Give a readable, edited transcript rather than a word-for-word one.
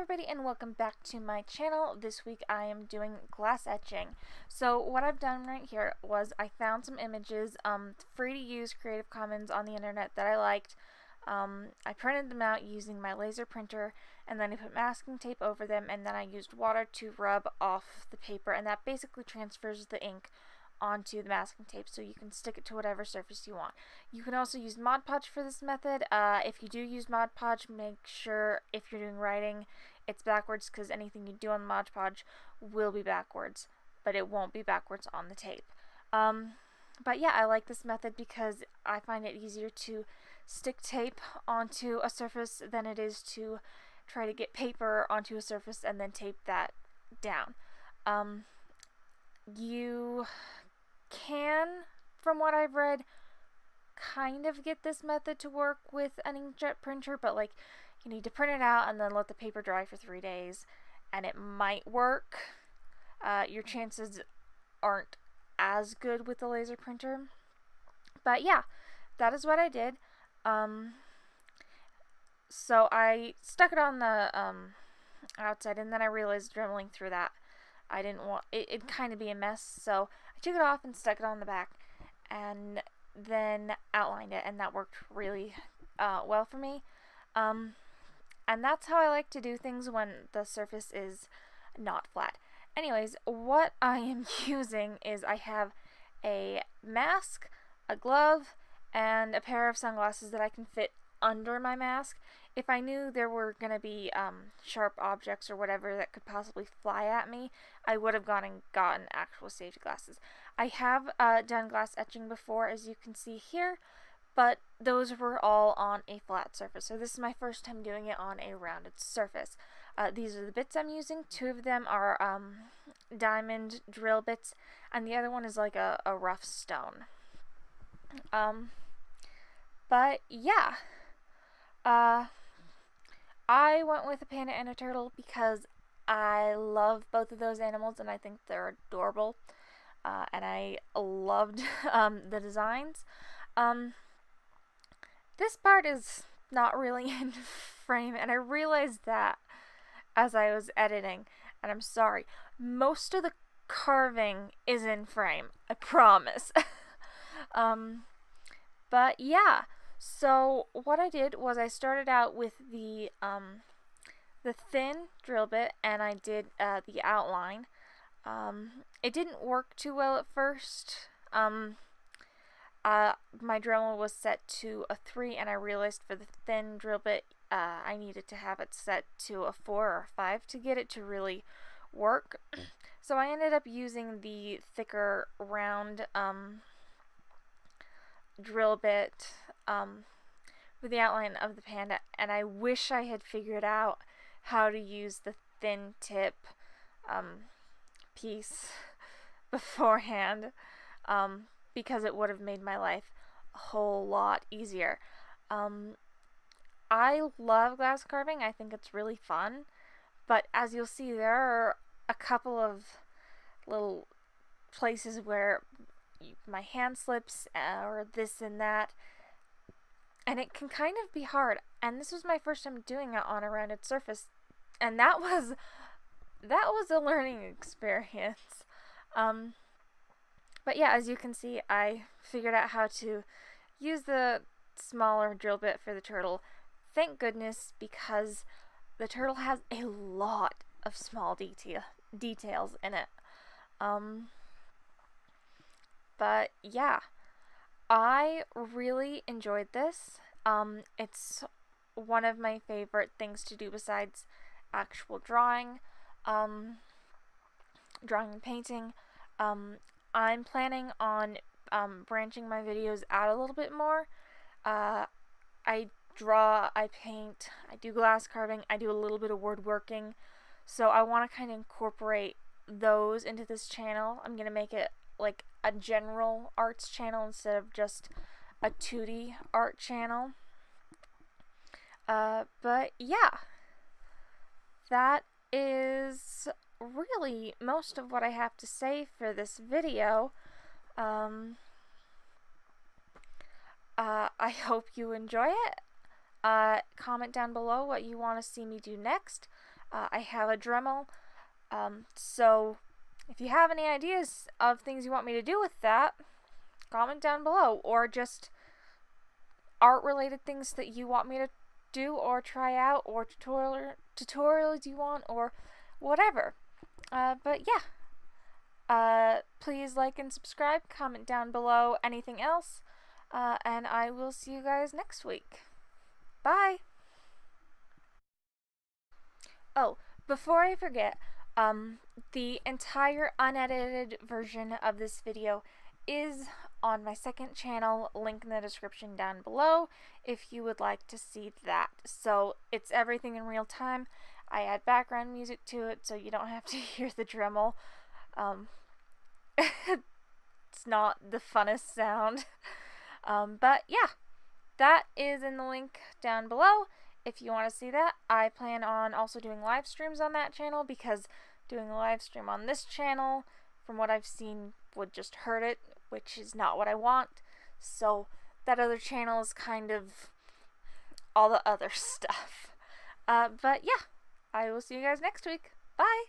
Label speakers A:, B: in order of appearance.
A: everybody, and welcome back to my channel. This week I am doing glass etching. So what I've done right here was I found some images, free to use Creative Commons on the internet that I liked. I printed them out using my laser printer, and then I put masking tape over them, and then I used water to rub off the paper, and that basically transfers the ink onto the masking tape so you can stick it to whatever surface you want. You can also use Mod Podge for this method. If you do use Mod Podge, make sure if you're doing writing it's backwards, because anything you do on Mod Podge will be backwards, but it won't be backwards on the tape. But yeah, I like this method because I find it easier to stick tape onto a surface than it is to try to get paper onto a surface and then tape that down. You can, from what I've read, kind of get this method to work with an inkjet printer, but like you need to print it out and then let the paper dry for 3 days, and it might work. Your chances aren't as good with the laser printer, but yeah, that is what I did. So I stuck it on the outside, and then I realized dremeling through that I didn't want it'd kind of be a mess, so I took it off and stuck it on the back and then outlined it, and that worked really well for me. And that's how I like to do things when the surface is not flat. Anyways, what I am using is I have a mask, a glove, and a pair of sunglasses that I can fit under my mask. If I knew there were going to be sharp objects or whatever that could possibly fly at me, I would have gone and gotten actual safety glasses. I have done glass etching before, as you can see here, but those were all on a flat surface. So this is my first time doing it on a rounded surface. These are the bits I'm using. 2 of them are diamond drill bits, and the other one is like a rough stone. But yeah. I went with a panda and a turtle because I love both of those animals and I think they're adorable. And I loved the designs. This part is not really in frame, and I realized that as I was editing, and I'm sorry. Most of the carving is in frame, I promise. But yeah. So what I did was I started out with the thin drill bit, and I did the outline. It didn't work too well at first. My dremel was set to a 3, and I realized for the thin drill bit I needed to have it set to a 4 or 5 to get it to really work. So I ended up using the thicker round drill bit for the outline of the panda, and I wish I had figured out how to use the thin tip piece beforehand, because it would have made my life a whole lot easier. I love glass carving. I think it's really fun, but as you'll see, there are a couple of little places where my hand slips or this and that, and it can kind of be hard. And this was my first time doing it on a rounded surface, and that was a learning experience. But yeah, as you can see, I figured out how to use the smaller drill bit for the turtle. Thank goodness, because the turtle has a lot of small details in it. But yeah, I really enjoyed this. It's one of my favorite things to do besides actual drawing, drawing and painting. I'm planning on branching my videos out a little bit more. I draw, I paint, I do glass carving, I do a little bit of woodworking, so I want to kind of incorporate those into this channel. I'm going to make it like a general arts channel instead of just a 2D art channel. But yeah, that is really most of what I have to say for this video. I hope you enjoy it. Comment down below what you want to see me do next. I have a Dremel. So if you have any ideas of things you want me to do with that, comment down below, or just art related things that you want me to do or try out, or tutorials you want, or whatever. But yeah, please like and subscribe, comment down below anything else, and I will see you guys next week. Bye! Oh, before I forget, the entire unedited version of this video is on my second channel, link in the description down below, if you would like to see that. So it's everything in real time. I add background music to it so you don't have to hear the Dremel. It's not the funnest sound. But yeah, that is in the link down below if you want to see that. I plan on also doing live streams on that channel, because doing a live stream on this channel, from what I've seen, would just hurt it, which is not what I want. So that other channel is kind of all the other stuff. But yeah, I will see you guys next week. Bye!